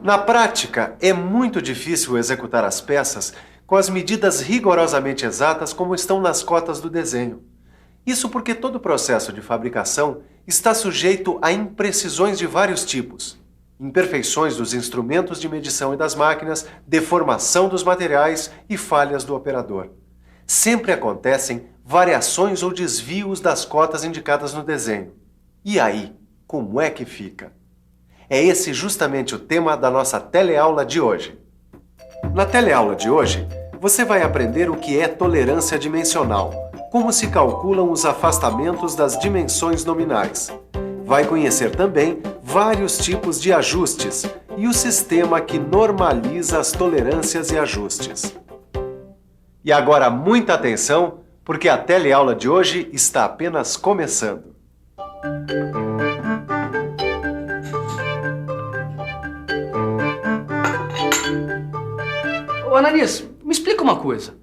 Na prática, é muito difícil executar as peças com as medidas rigorosamente exatas como estão nas cotas do desenho. Isso porque todo o processo de fabricação está sujeito a imprecisões de vários tipos. Imperfeições dos instrumentos de medição e das máquinas, deformação dos materiais e falhas do operador. Sempre acontecem variações ou desvios das cotas indicadas no desenho. E aí, como é que fica? É esse justamente o tema da nossa teleaula de hoje. Na teleaula de hoje, você vai aprender o que é tolerância dimensional, como se calculam os afastamentos das dimensões nominais. Vai conhecer também vários tipos de ajustes e o sistema que normaliza as tolerâncias e ajustes. E agora muita atenção, porque a teleaula de hoje está apenas começando. Ô Ananias, me explica uma coisa.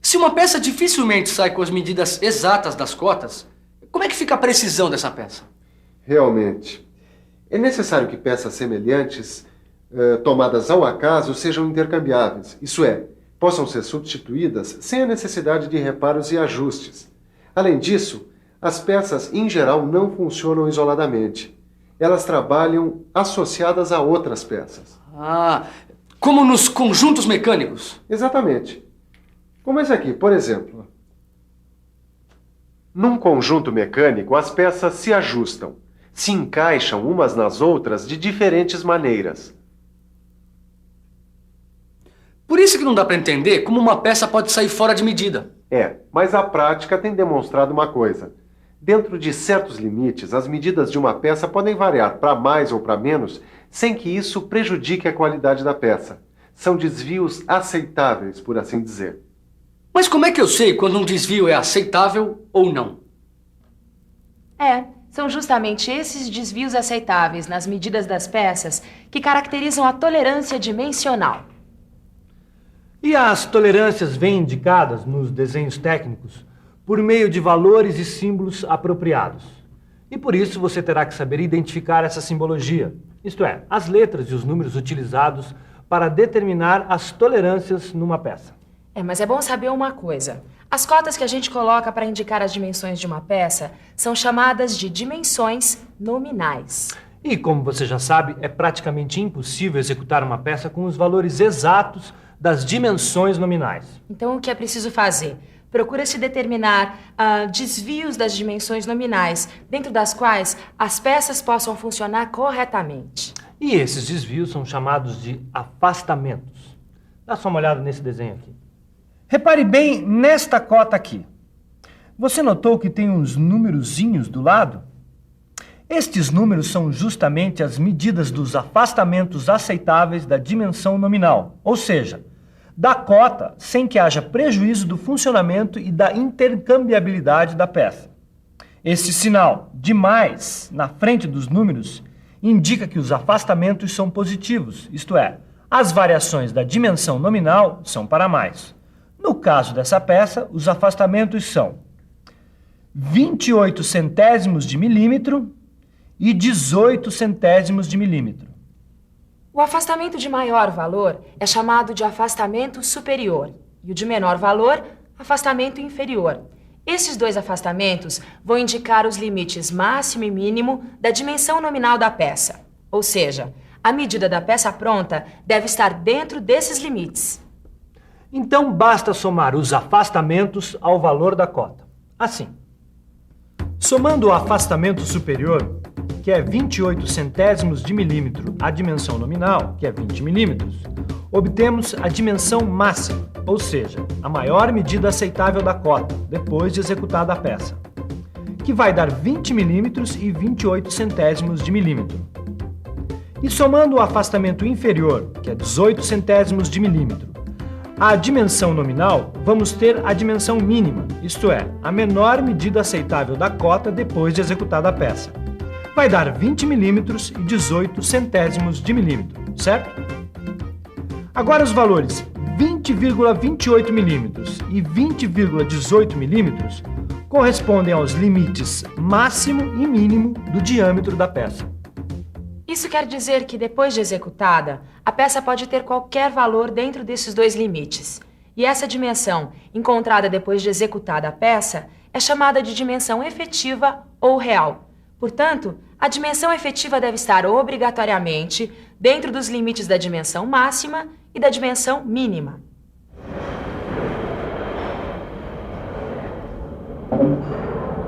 Se uma peça dificilmente sai com as medidas exatas das cotas, como é que fica a precisão dessa peça? Realmente, é necessário que peças semelhantes, tomadas ao acaso, sejam intercambiáveis, isso é, possam ser substituídas sem a necessidade de reparos e ajustes. Além disso, as peças em geral não funcionam isoladamente. Elas trabalham associadas a outras peças. Ah, como nos conjuntos mecânicos? Exatamente. Como esse aqui, por exemplo. Num conjunto mecânico, as peças se ajustam, se encaixam umas nas outras de diferentes maneiras. Por isso que não dá para entender como uma peça pode sair fora de medida. Mas a prática tem demonstrado uma coisa. Dentro de certos limites, as medidas de uma peça podem variar para mais ou para menos, sem que isso prejudique a qualidade da peça. São desvios aceitáveis, por assim dizer. Mas como é que eu sei quando um desvio é aceitável ou não? São justamente esses desvios aceitáveis nas medidas das peças que caracterizam a tolerância dimensional. E as tolerâncias vêm indicadas nos desenhos técnicos por meio de valores e símbolos apropriados. E por isso você terá que saber identificar essa simbologia, isto é, as letras e os números utilizados para determinar as tolerâncias numa peça. Mas é bom saber uma coisa. As cotas que a gente coloca para indicar as dimensões de uma peça são chamadas de dimensões nominais. E como você já sabe, é praticamente impossível executar uma peça com os valores exatos das dimensões nominais. Então o que é preciso fazer? Procura-se determinar desvios das dimensões nominais, dentro das quais as peças possam funcionar corretamente. E esses desvios são chamados de afastamentos. Dá só uma olhada nesse desenho aqui. Repare bem nesta cota aqui. Você notou que tem uns numerozinhos do lado? Estes números são justamente as medidas dos afastamentos aceitáveis da dimensão nominal, ou seja, da cota sem que haja prejuízo do funcionamento e da intercambiabilidade da peça. Esse sinal de mais na frente dos números indica que os afastamentos são positivos, isto é, as variações da dimensão nominal são para mais. No caso dessa peça, os afastamentos são 28 centésimos de milímetro e 18 centésimos de milímetro. O afastamento de maior valor é chamado de afastamento superior e o de menor valor, afastamento inferior. Esses dois afastamentos vão indicar os limites máximo e mínimo da dimensão nominal da peça. Ou seja, a medida da peça pronta deve estar dentro desses limites. Então basta somar os afastamentos ao valor da cota. Assim, somando o afastamento superior, que é 28 centésimos de milímetro, à dimensão nominal, que é 20 milímetros, obtemos a dimensão máxima, ou seja, a maior medida aceitável da cota, depois de executada a peça, que vai dar 20 milímetros e 28 centésimos de milímetro. E somando o afastamento inferior, que é 18 centésimos de milímetro, à dimensão nominal, vamos ter a dimensão mínima, isto é, a menor medida aceitável da cota depois de executada a peça. Vai dar 20 milímetros e 18 centésimos de milímetro, certo? Agora os valores 20,28 milímetros e 20,18 milímetros correspondem aos limites máximo e mínimo do diâmetro da peça. Isso quer dizer que, depois de executada, a peça pode ter qualquer valor dentro desses dois limites. E essa dimensão, encontrada depois de executada a peça, é chamada de dimensão efetiva ou real. Portanto, a dimensão efetiva deve estar obrigatoriamente dentro dos limites da dimensão máxima e da dimensão mínima.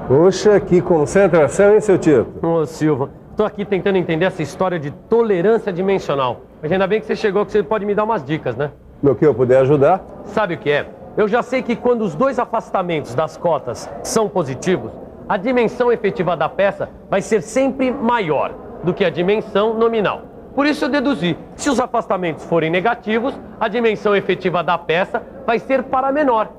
Puxa, que concentração, hein, seu Tito? Ô, Silva, tô aqui tentando entender essa história de tolerância dimensional. Mas ainda bem que você chegou, que você pode me dar umas dicas, né? No que eu puder ajudar? Sabe o que é? Eu já sei que quando os dois afastamentos das cotas são positivos, a dimensão efetiva da peça vai ser sempre maior do que a dimensão nominal. Por isso eu deduzi, se os afastamentos forem negativos, a dimensão efetiva da peça vai ser para menor.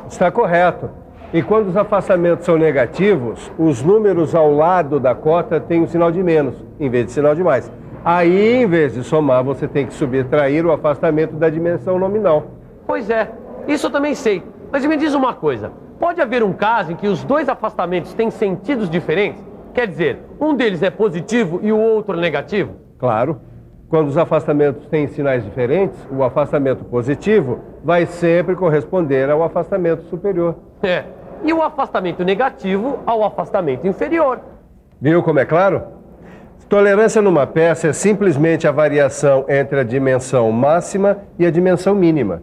Está correto. E quando os afastamentos são negativos, os números ao lado da cota têm um sinal de menos, em vez de sinal de mais. Aí, em vez de somar, você tem que subtrair o afastamento da dimensão nominal. Pois é, isso eu também sei. Mas me diz uma coisa, pode haver um caso em que os dois afastamentos têm sentidos diferentes? Quer dizer, um deles é positivo e o outro é negativo? Claro. Quando os afastamentos têm sinais diferentes, o afastamento positivo vai sempre corresponder ao afastamento superior. É, e o afastamento negativo ao afastamento inferior. Viu como é claro? Tolerância numa peça é simplesmente a variação entre a dimensão máxima e a dimensão mínima.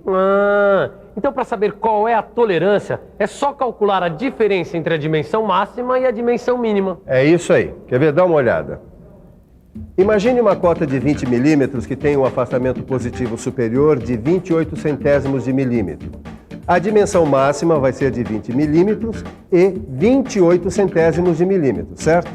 Então para saber qual é a tolerância, é só calcular a diferença entre a dimensão máxima e a dimensão mínima. É isso aí. Quer ver? Dá uma olhada. Imagine uma cota de 20 milímetros que tem um afastamento positivo superior de 28 centésimos de milímetro. A dimensão máxima vai ser de 20 milímetros e 28 centésimos de milímetro, certo?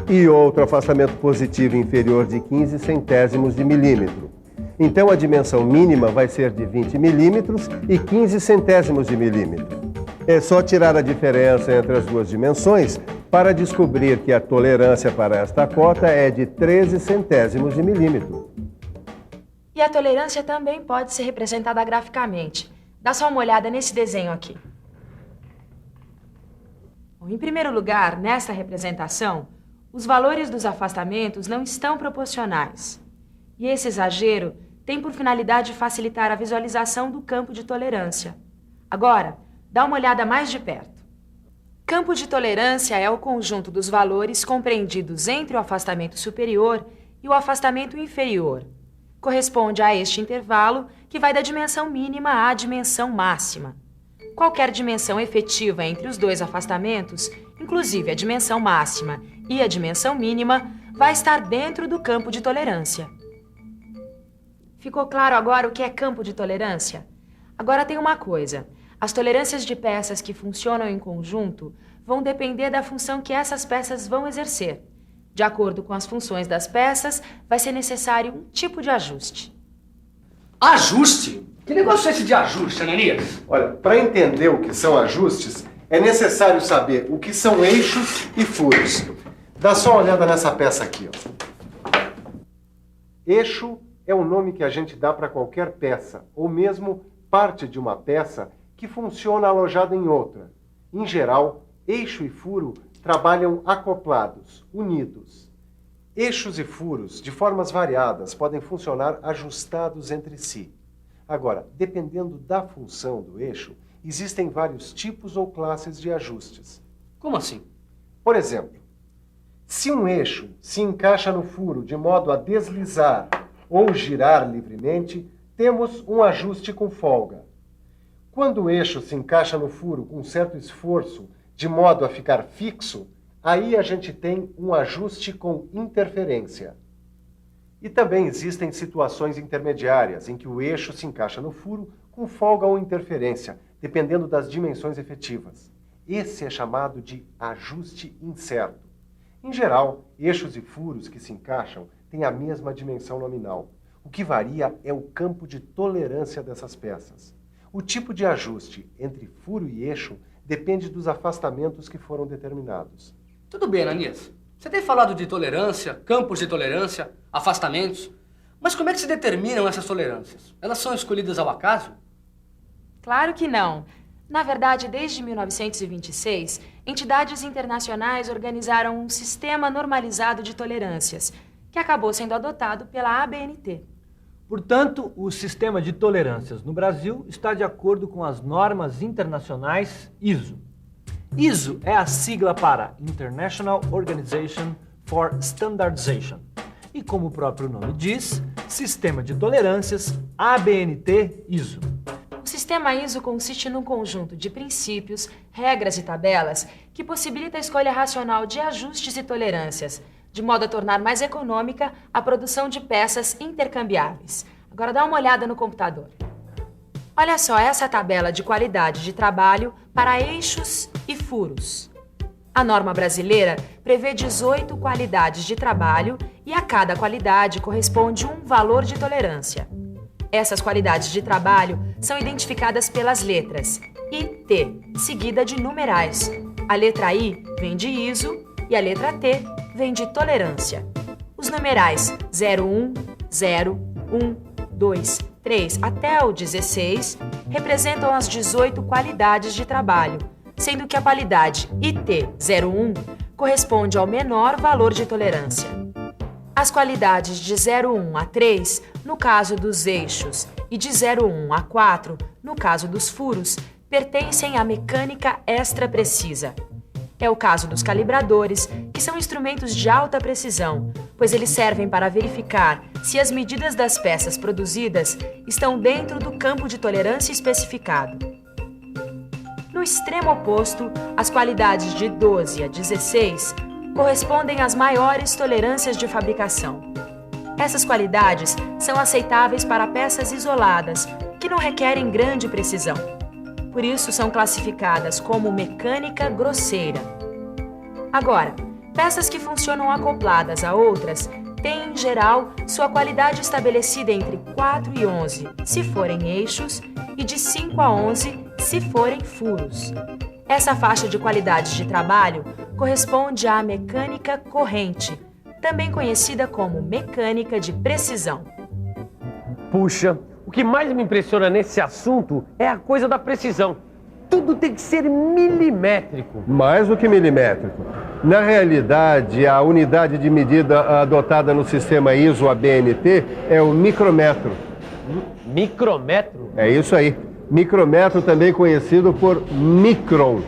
E outro afastamento positivo inferior de 15 centésimos de milímetro. Então a dimensão mínima vai ser de 20 milímetros e 15 centésimos de milímetro. É só tirar a diferença entre as duas dimensões para descobrir que a tolerância para esta cota é de 13 centésimos de milímetro. E a tolerância também pode ser representada graficamente. Dá só uma olhada nesse desenho aqui. Bom, em primeiro lugar, nesta representação, os valores dos afastamentos não estão proporcionais. E esse exagero tem por finalidade facilitar a visualização do campo de tolerância. Agora, dá uma olhada mais de perto. Campo de tolerância é o conjunto dos valores compreendidos entre o afastamento superior e o afastamento inferior. Corresponde a este intervalo que vai da dimensão mínima à dimensão máxima. Qualquer dimensão efetiva entre os dois afastamentos, inclusive a dimensão máxima e a dimensão mínima, vai estar dentro do campo de tolerância. Ficou claro agora o que é campo de tolerância? Agora tem uma coisa. As tolerâncias de peças que funcionam em conjunto vão depender da função que essas peças vão exercer. De acordo com as funções das peças, vai ser necessário um tipo de ajuste. Ajuste? Que negócio é esse de ajuste, Ananias? Olha, para entender o que são ajustes, é necessário saber o que são eixos e furos. Dá só uma olhada nessa peça aqui, ó. Eixo é o nome que a gente dá para qualquer peça, ou mesmo parte de uma peça que funciona alojada em outra. Em geral, eixo e furo trabalham acoplados, unidos. Eixos e furos, de formas variadas, podem funcionar ajustados entre si. Agora, dependendo da função do eixo, existem vários tipos ou classes de ajustes. Como assim? Por exemplo, se um eixo se encaixa no furo de modo a deslizar ou girar livremente, temos um ajuste com folga. Quando o eixo se encaixa no furo com certo esforço, de modo a ficar fixo, aí a gente tem um ajuste com interferência. E também existem situações intermediárias, em que o eixo se encaixa no furo com folga ou interferência, dependendo das dimensões efetivas. Esse é chamado de ajuste incerto. Em geral, eixos e furos que se encaixam têm a mesma dimensão nominal. O que varia é o campo de tolerância dessas peças. O tipo de ajuste entre furo e eixo depende dos afastamentos que foram determinados. Tudo bem, Ananias. Você tem falado de tolerância, campos de tolerância, afastamentos. Mas como é que se determinam essas tolerâncias? Elas são escolhidas ao acaso? Claro que não. Na verdade, desde 1926, entidades internacionais organizaram um sistema normalizado de tolerâncias, que acabou sendo adotado pela ABNT. Portanto, o sistema de tolerâncias no Brasil está de acordo com as normas internacionais ISO. ISO é a sigla para International Organization for Standardization. E como o próprio nome diz, Sistema de Tolerâncias ABNT ISO. O sistema ISO consiste num conjunto de princípios, regras e tabelas que possibilita a escolha racional de ajustes e tolerâncias, de modo a tornar mais econômica a produção de peças intercambiáveis. Agora dá uma olhada no computador. Olha só essa tabela de qualidade de trabalho para eixos e furos. A norma brasileira prevê 18 qualidades de trabalho e a cada qualidade corresponde um valor de tolerância. Essas qualidades de trabalho são identificadas pelas letras I, T, seguida de numerais. A letra I vem de ISO e a letra T vem de tolerância. Os numerais 01, 0, 1, 2, 3 até o 16 representam as 18 qualidades de trabalho, sendo que a qualidade IT01 corresponde ao menor valor de tolerância. As qualidades de 01 a 3, no caso dos eixos, e de 01 a 4, no caso dos furos, pertencem à mecânica extra precisa. É o caso dos calibradores, que são instrumentos de alta precisão, pois eles servem para verificar se as medidas das peças produzidas estão dentro do campo de tolerância especificado. No extremo oposto, as qualidades de 12 a 16 correspondem às maiores tolerâncias de fabricação. Essas qualidades são aceitáveis para peças isoladas, que não requerem grande precisão. Por isso, são classificadas como mecânica grosseira. Agora, peças que funcionam acopladas a outras têm, em geral, sua qualidade estabelecida entre 4 e 11, se forem eixos, e de 5 a 11, se forem furos. Essa faixa de qualidades de trabalho corresponde à mecânica corrente, também conhecida como mecânica de precisão. Puxa, o que mais me impressiona nesse assunto é a coisa da precisão. Tudo tem que ser milimétrico. Mais do que milimétrico. Na realidade, a unidade de medida adotada no sistema ISO ABNT é o micrometro. Micrometro? É isso aí. Micrometro, também conhecido por micron.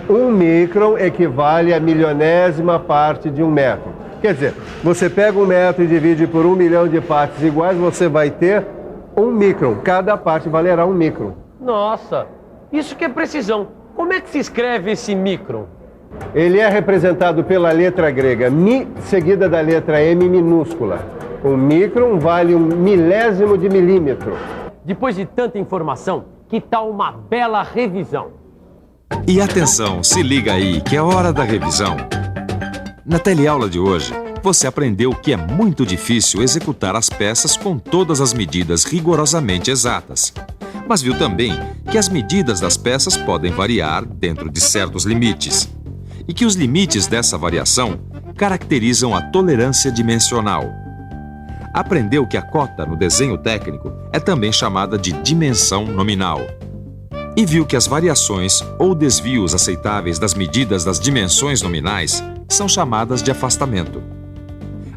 Um micron equivale a milionésima parte de um metro. Quer dizer, você pega um metro e divide por 1 milhão de partes iguais, você vai ter 1 micron. Cada parte valerá 1 micron. Nossa, isso que é precisão. Como é que se escreve esse micron? Ele é representado pela letra grega mi, seguida da letra M minúscula. Um micron vale 1 milésimo de milímetro. Depois de tanta informação, que tal uma bela revisão? E atenção, se liga aí que é hora da revisão. Na teleaula de hoje, você aprendeu que é muito difícil executar as peças com todas as medidas rigorosamente exatas. Mas viu também que as medidas das peças podem variar dentro de certos limites. E que os limites dessa variação caracterizam a tolerância dimensional. Aprendeu que a cota no desenho técnico é também chamada de dimensão nominal. E viu que as variações ou desvios aceitáveis das medidas das dimensões nominais são chamadas de afastamento.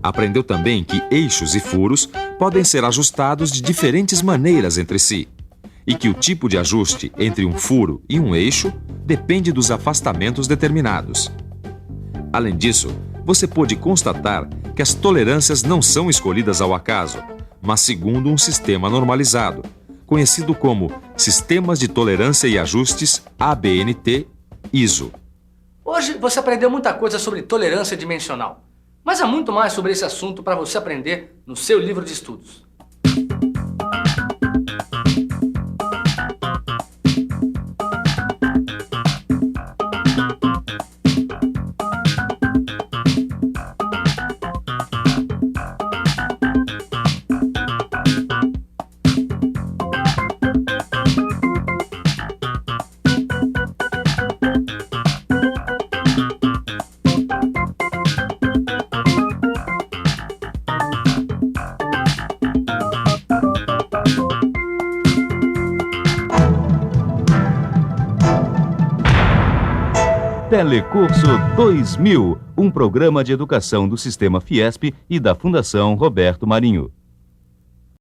Aprendeu também que eixos e furos podem ser ajustados de diferentes maneiras entre si, e que o tipo de ajuste entre um furo e um eixo depende dos afastamentos determinados. Além disso, você pôde constatar que as tolerâncias não são escolhidas ao acaso, mas segundo um sistema normalizado, conhecido como Sistemas de Tolerância e Ajustes ABNT ISO. Hoje você aprendeu muita coisa sobre tolerância dimensional, mas há muito mais sobre esse assunto para você aprender no seu livro de estudos. Telecurso 2000, um programa de educação do Sistema Fiesp e da Fundação Roberto Marinho.